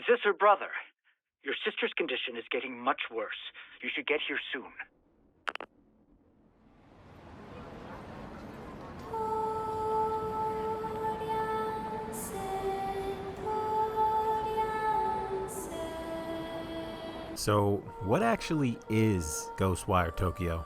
Is this her brother? Your sister's condition is getting much worse. You should get here soon. So, what actually is Ghostwire Tokyo?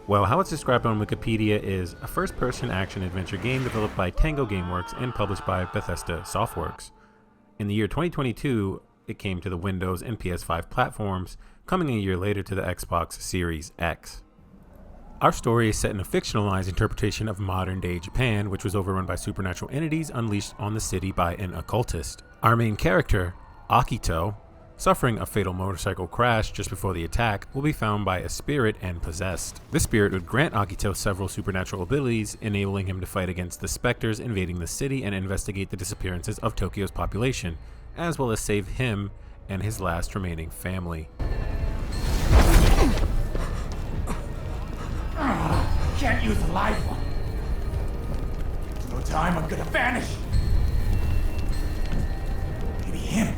Well, how it's described on Wikipedia is a first-person action-adventure game developed by Tango Gameworks and published by Bethesda Softworks. In the year 2022, it came to the Windows and PS5 platforms, coming a year later to the Xbox Series X. Our story is set in a fictionalized interpretation of modern-day Japan, which was overrun by supernatural entities unleashed on the city by an occultist. Our main character, Akito, suffering a fatal motorcycle crash just before the attack, will be found by a spirit and possessed. This spirit would grant Akito several supernatural abilities, enabling him to fight against the specters invading the city and investigate the disappearances of Tokyo's population, as well as save him and his last remaining family. Can't use a live one. No time, I'm gonna vanish. Maybe him.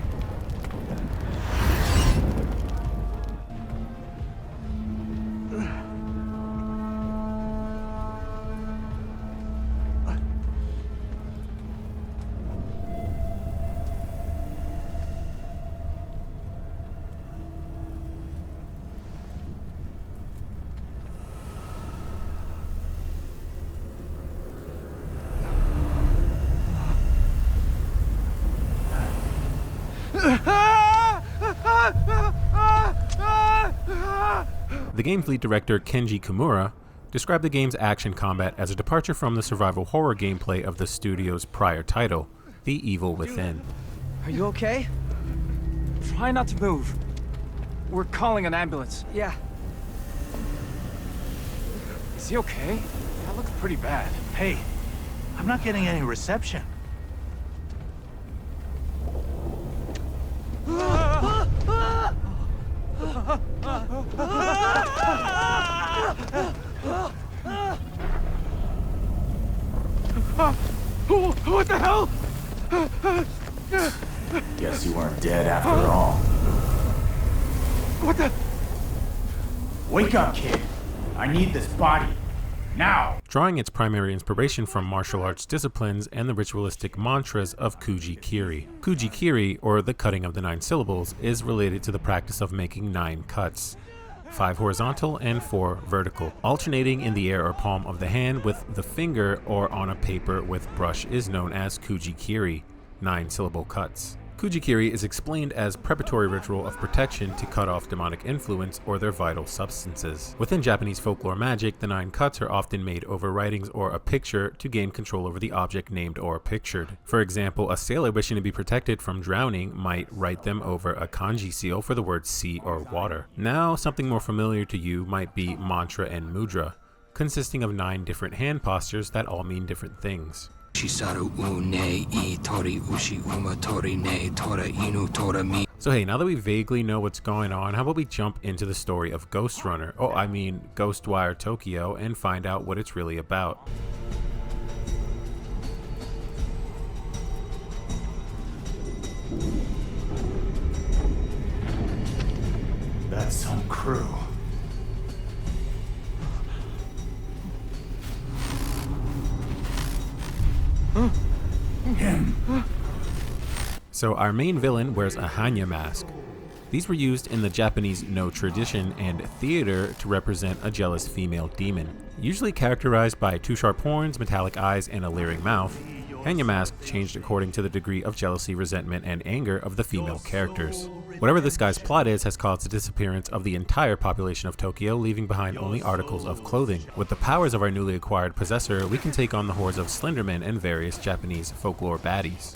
The game's lead director, Kenji Kimura, described the game's action combat as a departure from the survival horror gameplay of the studio's prior title, The Evil Within. Are you okay? Try not to move. We're calling an ambulance. Yeah. Is he okay? That looks pretty bad. Hey, I'm not getting any reception. What the hell? Guess you weren't dead after all. What the? Wake up, kid. I need this body. Now! Drawing its primary inspiration from martial arts disciplines and the ritualistic mantras of Kuji-kiri. Kuji-kiri, or the cutting of the 9 syllables, is related to the practice of making 9 cuts. 5 horizontal and 4 vertical. Alternating in the air or palm of the hand with the finger or on a paper with brush is known as Kuji-kiri, 9-syllable cuts. Kuji-kiri is explained as preparatory ritual of protection to cut off demonic influence or their vital substances. Within Japanese folklore magic, the 9 cuts are often made over writings or a picture to gain control over the object named or pictured. For example, a sailor wishing to be protected from drowning might write them over a kanji seal for the words sea or water. Now, something more familiar to you might be mantra and mudra, consisting of 9 different hand postures that all mean different things. So hey, now that we vaguely know what's going on, how about we jump into the story of Ghostwire Tokyo, and find out what it's really about. That's some crew. Him. So our main villain wears a Hanya mask. These were used in the Japanese no tradition and theater to represent a jealous female demon. Usually characterized by two sharp horns, metallic eyes, and a leering mouth, Hanya Mask changed according to the degree of jealousy, resentment, and anger of the female characters. Whatever this guy's plot is has caused the disappearance of the entire population of Tokyo, leaving behind only articles of clothing. With the powers of our newly acquired possessor, we can take on the hordes of Slendermen and various Japanese folklore baddies.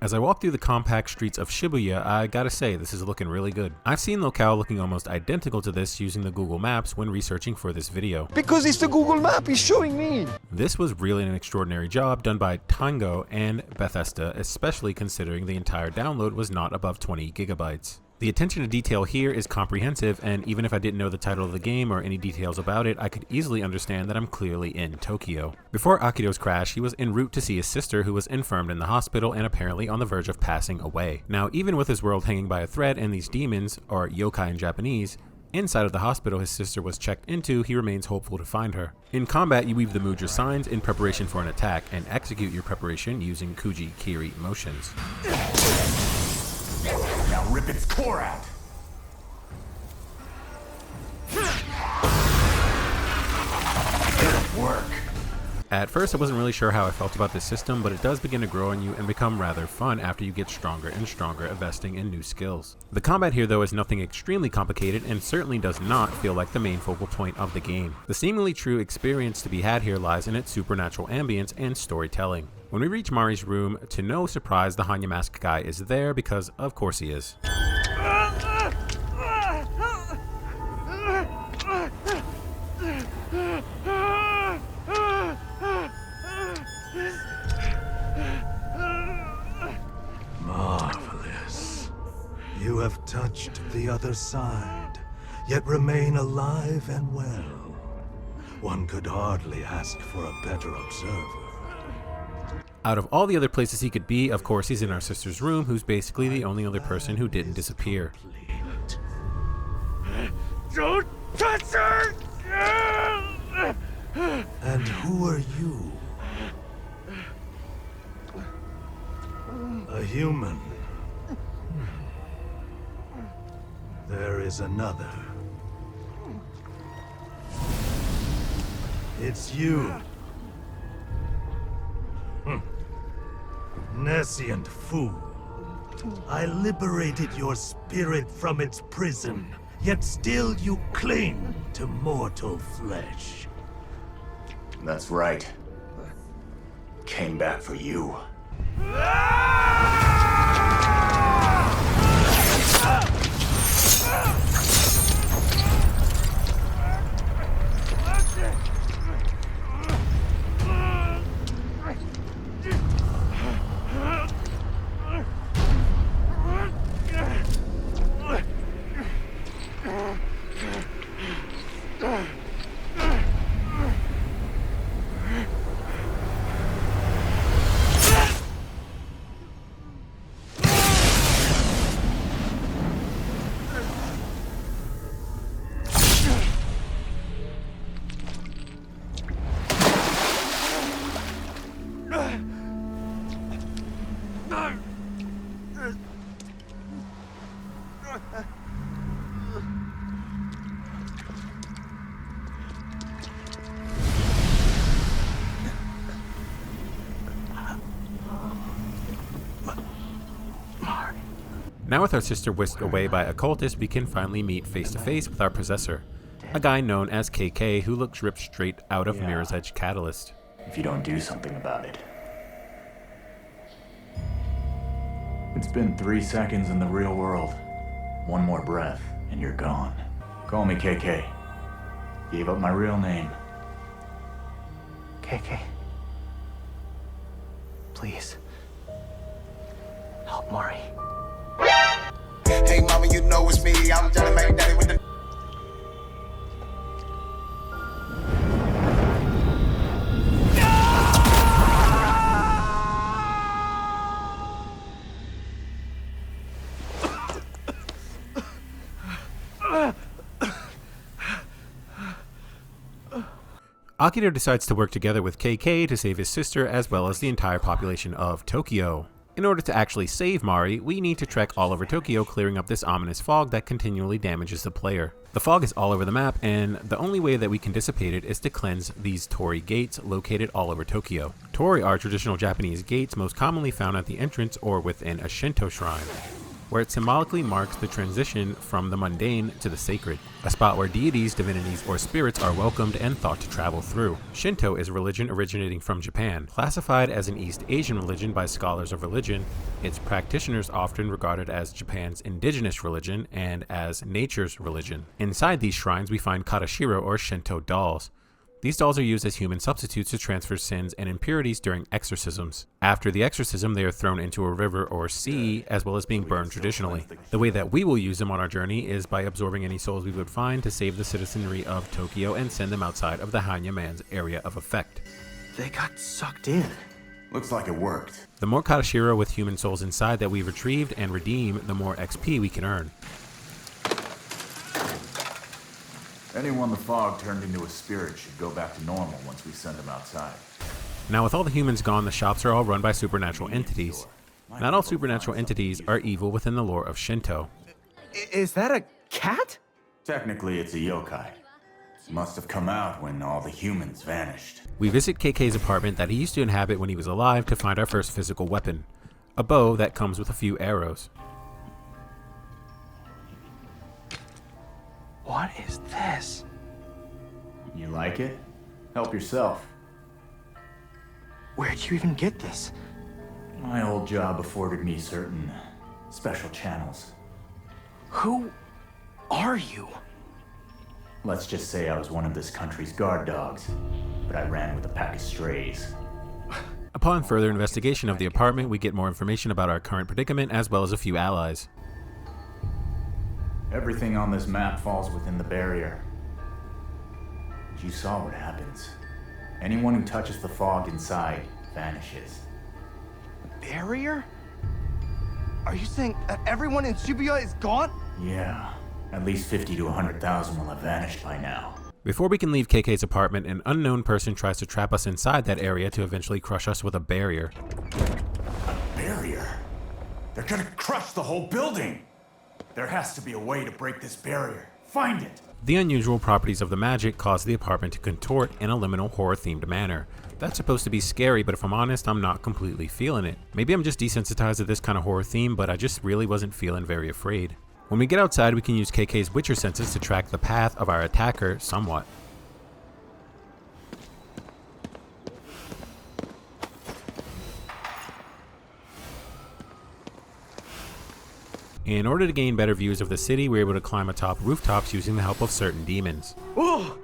As I walk through the compact streets of Shibuya, I gotta say, this is looking really good. I've seen locale looking almost identical to this using the Google Maps when researching for this video. Because it's the Google Map is showing me. This was really an extraordinary job done by Tango and Bethesda, especially considering the entire download was not above 20 gigabytes. The attention to detail here is comprehensive, and even if I didn't know the title of the game or any details about it, I could easily understand that I'm clearly in Tokyo. Before Akito's crash, he was en route to see his sister, who was infirmed in the hospital and apparently on the verge of passing away. Now, even with his world hanging by a thread and these demons, or yokai in Japanese, inside of the hospital his sister was checked into, he remains hopeful to find her. In combat, you weave the Mudra signs in preparation for an attack, and execute your preparation using Kuji Kiri motions. Now rip its core out! Good work! At first, I wasn't really sure how I felt about this system, but it does begin to grow on you and become rather fun after you get stronger and stronger, investing in new skills. The combat here, though, is nothing extremely complicated and certainly does not feel like the main focal point of the game. The seemingly true experience to be had here lies in its supernatural ambience and storytelling. When we reach Mari's room, to no surprise, the Hanya Mask guy is there because, of course, he is. Marvelous. You have touched the other side, yet remain alive and well. One could hardly ask for a better observer. Out of all the other places he could be, of course, he's in our sister's room, who's basically the only other person who didn't disappear. Don't touch her! And who are you? A human. There is another. It's you. Nescient fool. I liberated your spirit from its prison, yet still you cling to mortal flesh. That's right. Came back for you. Now with our sister whisked away by occultists, we can finally meet face to face with our possessor, a guy known as KK who looks ripped straight out of Mirror's Edge Catalyst. If you don't do something about it. It's been 3 seconds in the real world. One more breath, and you're gone. Call me KK. Gave up my real name. KK. Please. Help Mari. Hey mama, you know it's me. I'm Johnny McDaddy with the Akira decides to work together with KK to save his sister as well as the entire population of Tokyo. In order to actually save Mari, we need to trek all over Tokyo, clearing up this ominous fog that continually damages the player. The fog is all over the map, and the only way that we can dissipate it is to cleanse these torii gates located all over Tokyo. Torii are traditional Japanese gates most commonly found at the entrance or within a Shinto shrine, where it symbolically marks the transition from the mundane to the sacred, a spot where deities, divinities, or spirits are welcomed and thought to travel through. Shinto is a religion originating from Japan. Classified as an East Asian religion by scholars of religion, its practitioners often regarded as Japan's indigenous religion and as nature's religion. Inside these shrines we find Katashiro or Shinto dolls. These dolls are used as human substitutes to transfer sins and impurities during exorcisms. After the exorcism, they are thrown into a river or sea, as well as being burned traditionally. The way that we will use them on our journey is by absorbing any souls we would find to save the citizenry of Tokyo and send them outside of the Hanya Man's area of effect. They got sucked in. Looks like it worked. The more Katashiro with human souls inside that we retrieved and redeem, the more XP we can earn. Anyone the fog turned into a spirit should go back to normal once we send them outside. Now with all the humans gone, the shops are all run by supernatural entities. Not all supernatural entities are evil within the lore of Shinto. Is that a cat? Technically, it's a yokai. Must have come out when all the humans vanished. We visit KK's apartment that he used to inhabit when he was alive to find our first physical weapon, a bow that comes with a few arrows. What is this? You like it? Help yourself. Where'd you even get this? My old job afforded me certain special channels. Who are you? Let's just say I was one of this country's guard dogs, but I ran with a pack of strays. Upon further investigation of the apartment, we get more information about our current predicament as well as a few allies. Everything on this map falls within the barrier. You saw what happens. Anyone who touches the fog inside vanishes. Barrier? Are you saying that everyone in Shibuya is gone? Yeah, at least 50 to 100,000 will have vanished by now. Before we can leave KK's apartment, an unknown person tries to trap us inside that area to eventually crush us with a barrier. Barrier? They're gonna crush the whole building! There has to be a way to break this barrier. Find it! The unusual properties of the magic cause the apartment to contort in a liminal horror-themed manner. That's supposed to be scary, but if I'm honest, I'm not completely feeling it. Maybe I'm just desensitized to this kind of horror theme, but I just really wasn't feeling very afraid. When we get outside, we can use KK's Witcher senses to track the path of our attacker somewhat. In order to gain better views of the city, we're able to climb atop rooftops using the help of certain demons. Whoa!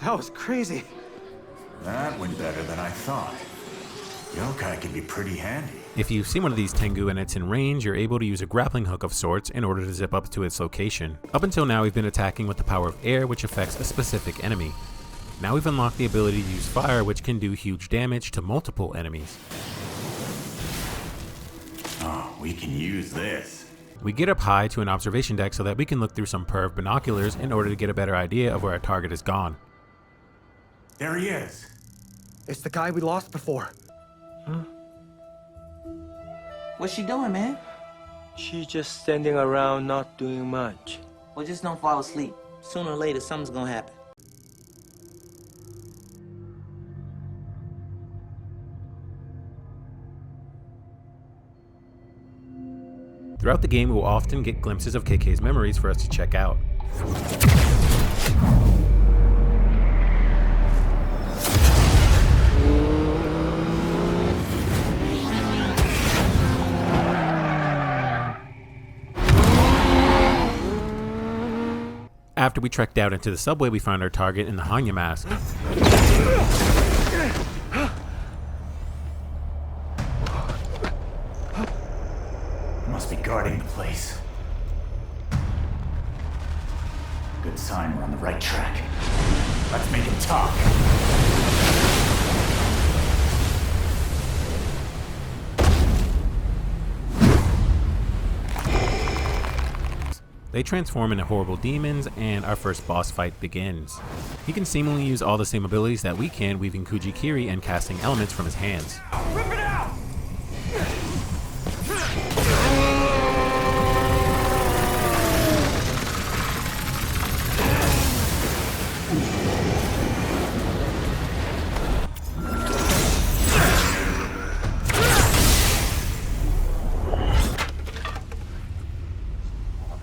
That was crazy. That went better than I thought. Yokai can be pretty handy. If you see one of these Tengu and it's in range, you're able to use a grappling hook of sorts in order to zip up to its location. Up until now, we've been attacking with the power of air, which affects a specific enemy. Now we've unlocked the ability to use fire, which can do huge damage to multiple enemies. Oh, we can use this. We get up high to an observation deck so that we can look through some perv binoculars in order to get a better idea of where our target is gone. There he is. It's the guy we lost before. What's she doing, man? She just standing around not doing much. Well, just don't fall asleep. Sooner or later, something's gonna happen. Throughout the game, we will often get glimpses of KK's memories for us to check out. After we trekked out into the subway, we found our target in the Hanya mask. Must be guarding the place. Good sign we're on the right track. Let's make him talk. They transform into horrible demons, and our first boss fight begins. He can seemingly use all the same abilities that we can, weaving Kuji-Kiri and casting elements from his hands. Rip it out!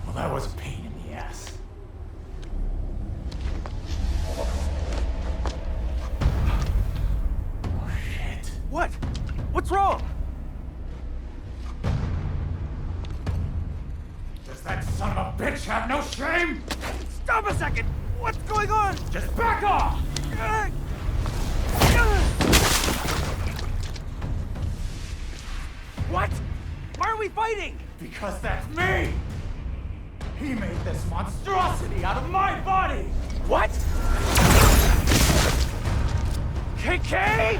Well, that was a pain in the ass. Oh, shit. What? What's wrong? Does that son of a bitch have no shame? Stop a second! What's going on? Just back off! What? Why are we fighting? Because that's me! He made this monstrosity out of my body! What? KK?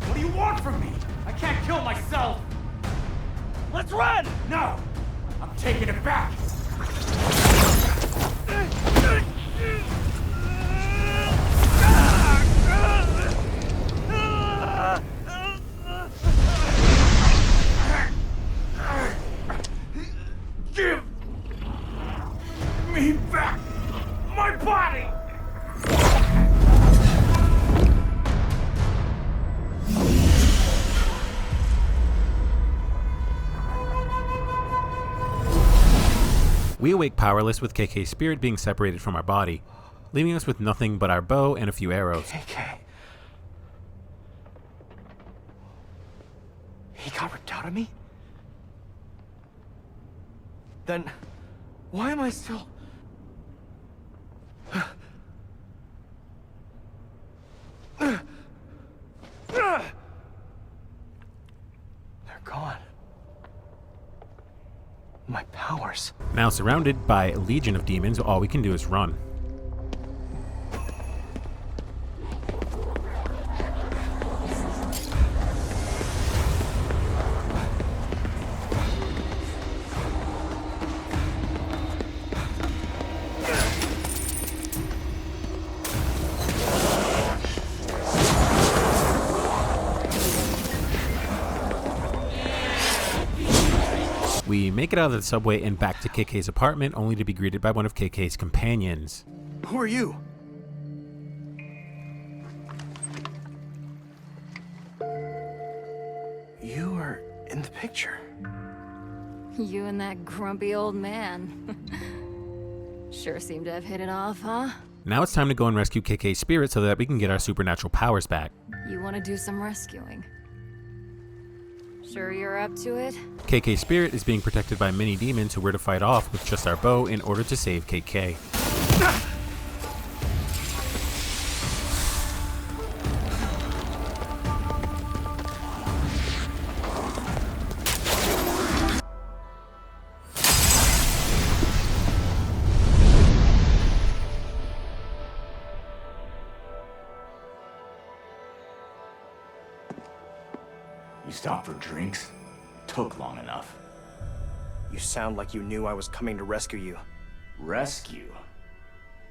What do you want from me? I can't kill myself! Let's run! No! I'm taking it back! Give me back my body! We awake powerless with KK's spirit being separated from our body, leaving us with nothing but our bow and a few arrows. KK. He got ripped out of me? Then why am I still... They're gone. My powers. Now surrounded by a legion of demons, all we can do is run. We make it out of the subway and back to KK's apartment, only to be greeted by one of KK's companions. Who are you? You are in the picture. You and that grumpy old man. Sure seem to have hit it off, huh? Now it's time to go and rescue KK's spirit so that we can get our supernatural powers back. You want to do some rescuing? Sure you're up to it? KK's spirit is being protected by many demons who we're to fight off with just our bow in order to save KK. You stopped for drinks? Took long enough. You sound like you knew I was coming to rescue you. Rescue?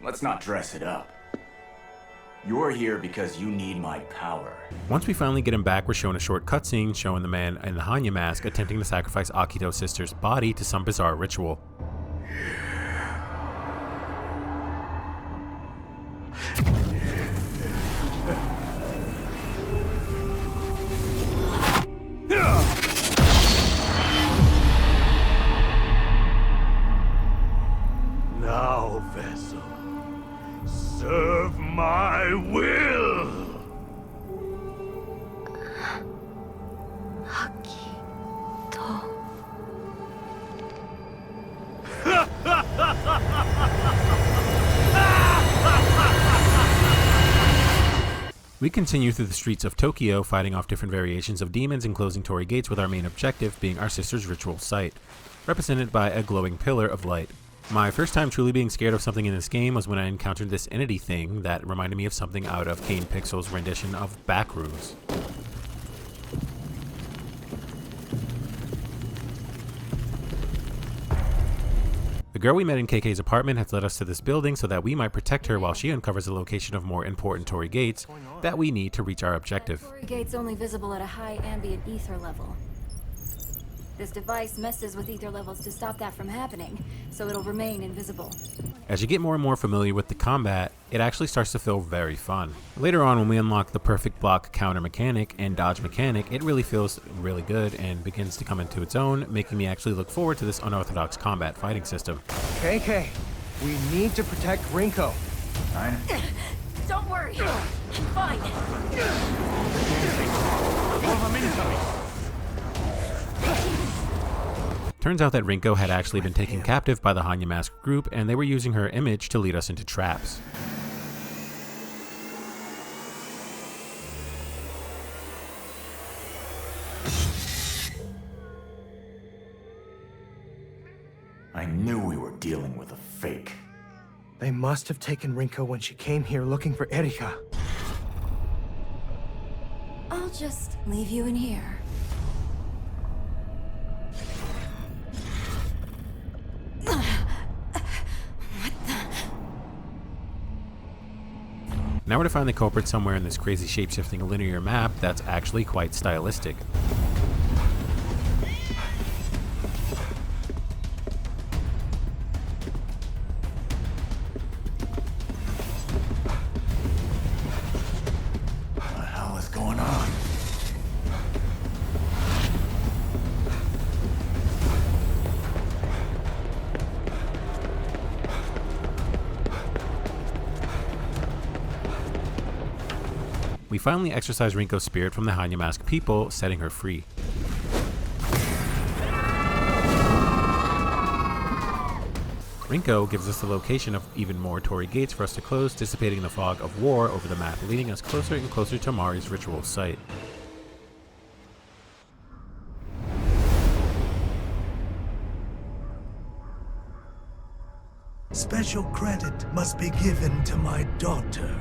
Let's not dress it up. You're here because you need my power. Once we finally get him back, we're shown a short cutscene showing the man in the Hanya mask attempting to sacrifice Akito's sister's body to some bizarre ritual. Now, vessel, serve my will! We continue through the streets of Tokyo, fighting off different variations of demons and closing torii gates, with our main objective being our sister's ritual site, represented by a glowing pillar of light. My first time truly being scared of something in this game was when I encountered this entity thing that reminded me of something out of Kane Pixel's rendition of Backrooms. The girl we met in KK's apartment has led us to this building so that we might protect her while she uncovers the location of more important Torii gates that we need to reach our objective. Torii gate's only visible at a high ambient ether level. This device messes with ether levels to stop that from happening, so it'll remain invisible. As you get more and more familiar with the combat, it actually starts to feel very fun. Later on, when we unlock the perfect block counter mechanic and dodge mechanic, it really feels really good and begins to come into its own, making me actually look forward to this unorthodox combat fighting system. KK, we need to protect Rinko. Fine. Don't worry, I'm fine. Turns out that Rinko had actually been taken captive by the Hanya Mask group, and they were using her image to lead us into traps. I knew we were dealing with a fake. They must have taken Rinko when she came here looking for Erika. I'll just leave you in here. Now we're to find the culprit somewhere in this crazy shape-shifting linear map that's actually quite stylistic. What the hell is going on? We finally exorcise Rinko's spirit from the Hanya Mask people, setting her free. Rinko gives us the location of even more Torii gates for us to close, dissipating the fog of war over the map, leading us closer and closer to Mari's ritual site. Special credit must be given to my daughter.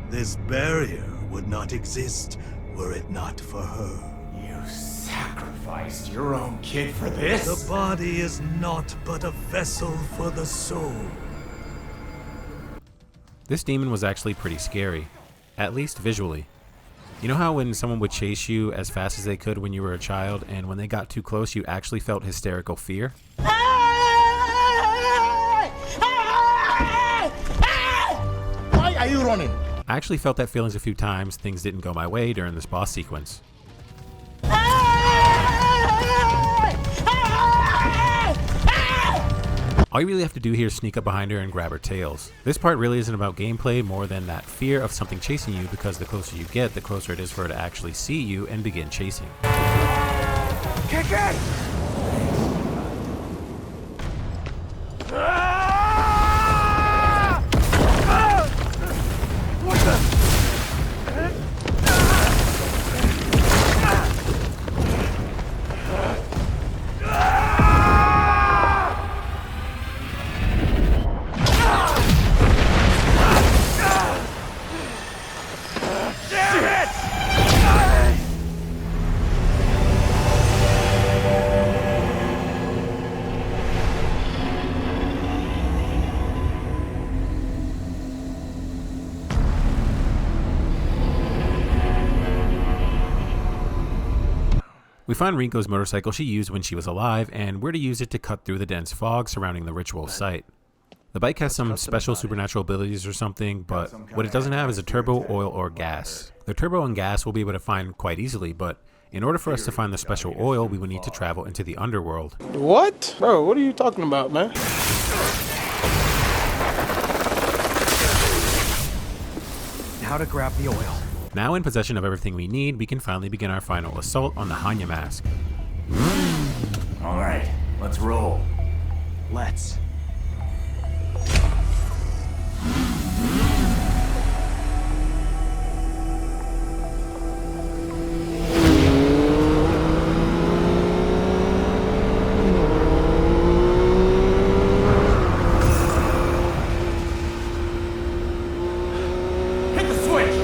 This barrier would not exist were it not for her. You sacrificed your own kid for this? The body is not but a vessel for the soul. This demon was actually pretty scary, at least visually. You know how when someone would chase you as fast as they could when you were a child, and when they got too close you actually felt hysterical fear? Why are you running? I actually felt that feelings a few times things didn't go my way during this boss sequence. All you really have to do here is sneak up behind her and grab her tails. This part really isn't about gameplay more than that fear of something chasing you, because the closer you get, the closer it is for her to actually see you and begin chasing. KK! What the? We find Rinko's motorcycle she used when she was alive, and we're to use it to cut through the dense fog surrounding the ritual site. The bike has some special supernatural abilities or something, but what it doesn't have is a turbo, oil, or gas. The turbo and gas we'll be able to find quite easily, but in order for us to find the special oil, we will need to travel into the underworld. What? Bro, what are you talking about, man? Now to grab the oil. Now in possession of everything we need, we can finally begin our final assault on the Hanya Mask. All right, let's roll. Let's. Hit the switch!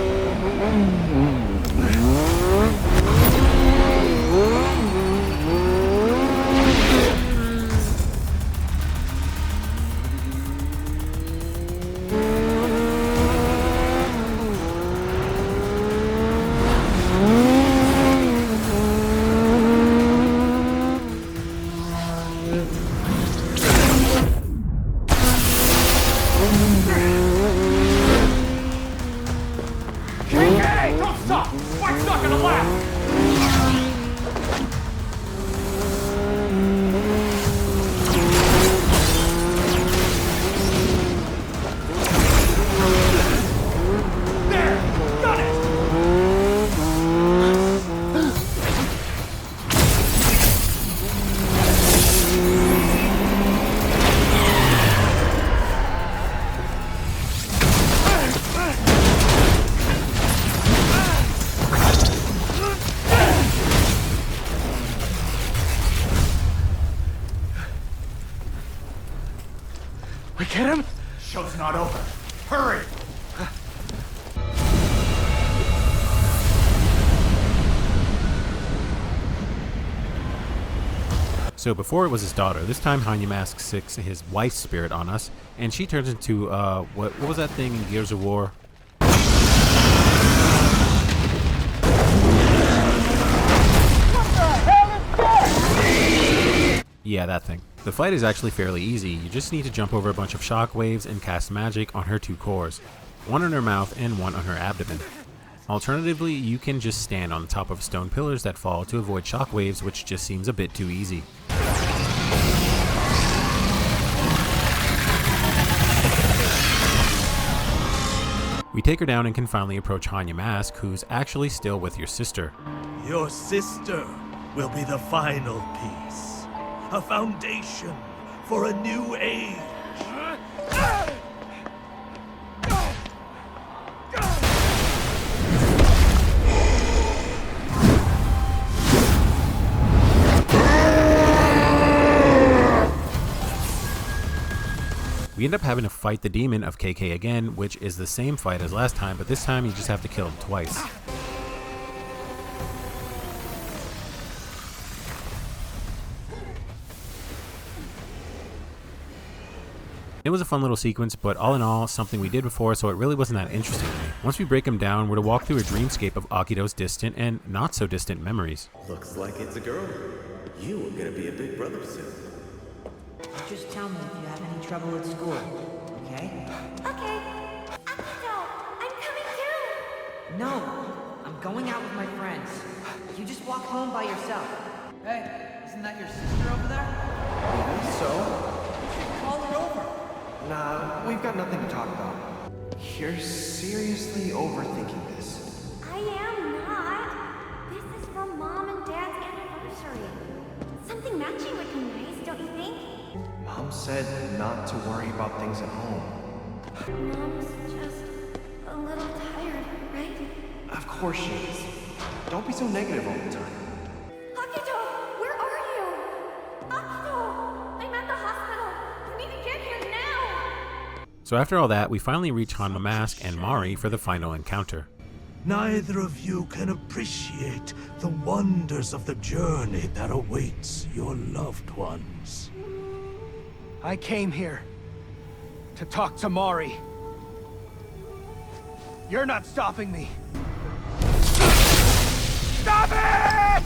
What's up? Fight's not gonna last! We get him? Show's not over. Hurry! So before it was his daughter, this time Hanya Mask 6 his wife's spirit on us, and she turns into, what was that thing in Gears of War? Yeah, that thing. The fight is actually fairly easy. You just need to jump over a bunch of shockwaves and cast magic on her two cores, one on her mouth and one on her abdomen. Alternatively, you can just stand on the top of stone pillars that fall to avoid shockwaves, which just seems a bit too easy. We take her down and can finally approach Hanya Mask, who's actually still with your sister. Your sister will be the final piece. A foundation for a new age. We end up having to fight the demon of KK again, which is the same fight as last time, but this time you just have to kill him twice. It was a fun little sequence, but all in all, something we did before, so it really wasn't that interesting to me. Once we break him down, we're to walk through a dreamscape of Akido's distant and not so distant memories. Looks like it's a girl. You are gonna be a big brother soon. Just tell me if you have any trouble at school, okay? Okay. Akito, I'm coming too. No, I'm going out with my friends. You just walk home by yourself. Hey, isn't that your sister over there? Yeah, so? You should call her over. Nah, we've got nothing to talk about. You're seriously overthinking this. I am not. This is for Mom and Dad's anniversary. Something matching would be nice, don't you think? Mom said not to worry about things at home. Mom's just a little tired, right? Of course she is. Don't be so negative all the time. Akito, where are you? Akito, I'm at the hospital. You need to get here now. So after all that, we finally reach Hanya Mask and Mari for the final encounter. Neither of you can appreciate the wonders of the journey that awaits your loved ones. I came here to talk to Mari. You're not stopping me. Stop it!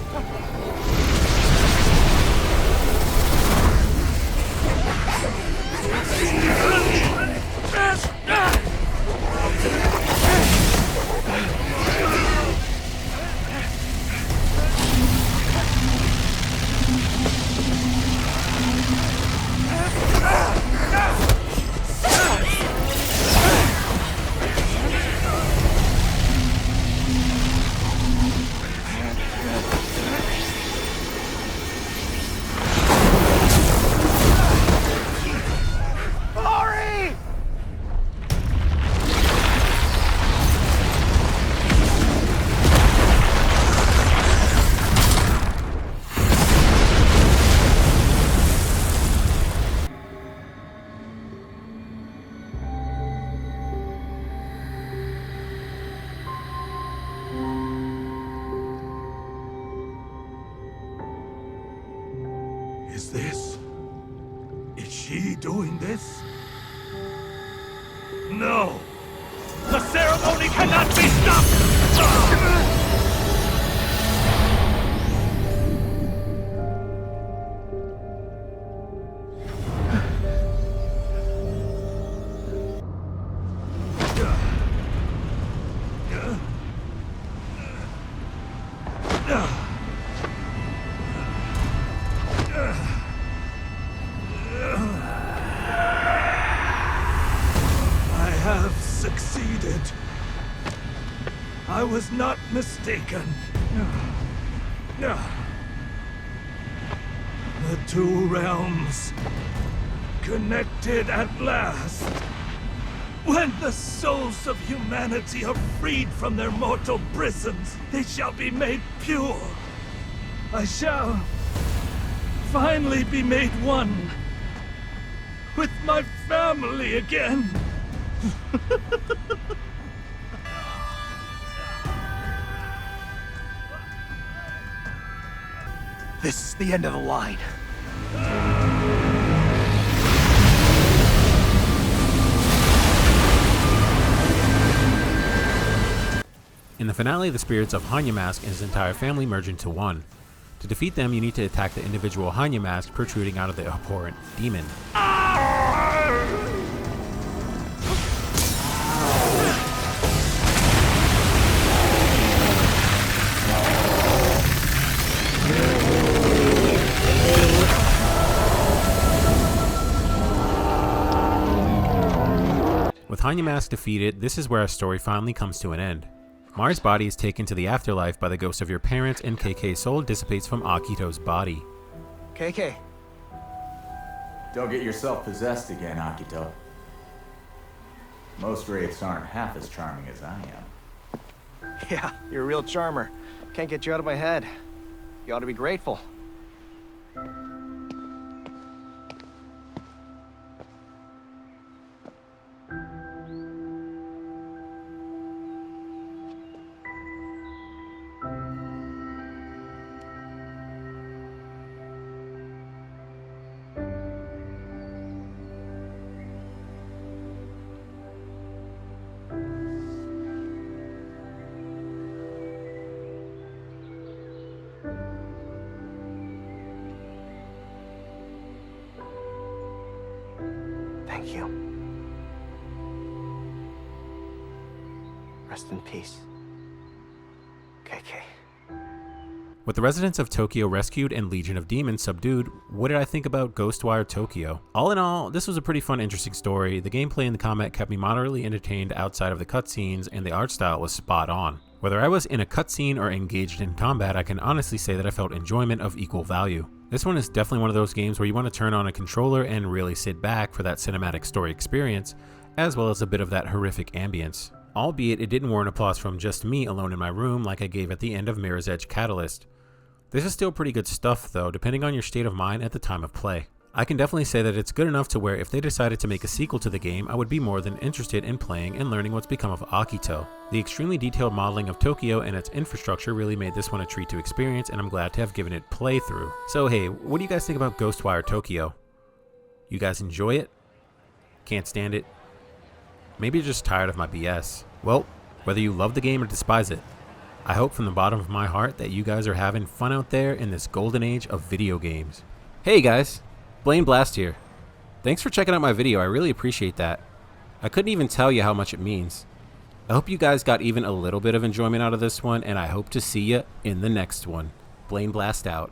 Is she doing this? No! The ceremony cannot be stopped! was not mistaken. The two realms connected at last. When the souls of humanity are freed from their mortal prisons, they shall be made pure. I shall finally be made one with my family again. This is the end of the line. In the finale, the spirits of Hanya Mask and his entire family merge into one. To defeat them, you need to attack the individual Hanya Mask protruding out of the abhorrent demon. With Hanya Mask defeated, this is where our story finally comes to an end. Mari's body is taken to the afterlife by the ghosts of your parents, and KK's soul dissipates from Akito's body. KK. Don't get yourself possessed again, Akito. Most wraiths aren't half as charming as I am. Yeah, you're a real charmer. Can't get you out of my head. You ought to be grateful. Thank you. Rest in peace, KK. With the residents of Tokyo rescued and Legion of Demons subdued, what did I think about Ghostwire Tokyo? All in all, this was a pretty fun, interesting story. The gameplay and the combat kept me moderately entertained outside of the cutscenes, and the art style was spot on. Whether I was in a cutscene or engaged in combat, I can honestly say that I felt enjoyment of equal value. This one is definitely one of those games where you want to turn on a controller and really sit back for that cinematic story experience, as well as a bit of that horrific ambience. Albeit it didn't warrant applause from just me alone in my room like I gave at the end of Mirror's Edge Catalyst. This is still pretty good stuff though, depending on your state of mind at the time of play. I can definitely say that it's good enough to where if they decided to make a sequel to the game, I would be more than interested in playing and learning what's become of Akito. The extremely detailed modeling of Tokyo and its infrastructure really made this one a treat to experience, and I'm glad to have given it playthrough. So hey, what do you guys think about Ghostwire Tokyo? You guys enjoy it? Can't stand it? Maybe you're just tired of my BS. Well, whether you love the game or despise it, I hope from the bottom of my heart that you guys are having fun out there in this golden age of video games. Hey guys, Blaine Blast here. Thanks for checking out my video, I really appreciate that. I couldn't even tell you how much it means. I hope you guys got even a little bit of enjoyment out of this one, and I hope to see you in the next one. Blaine Blast out.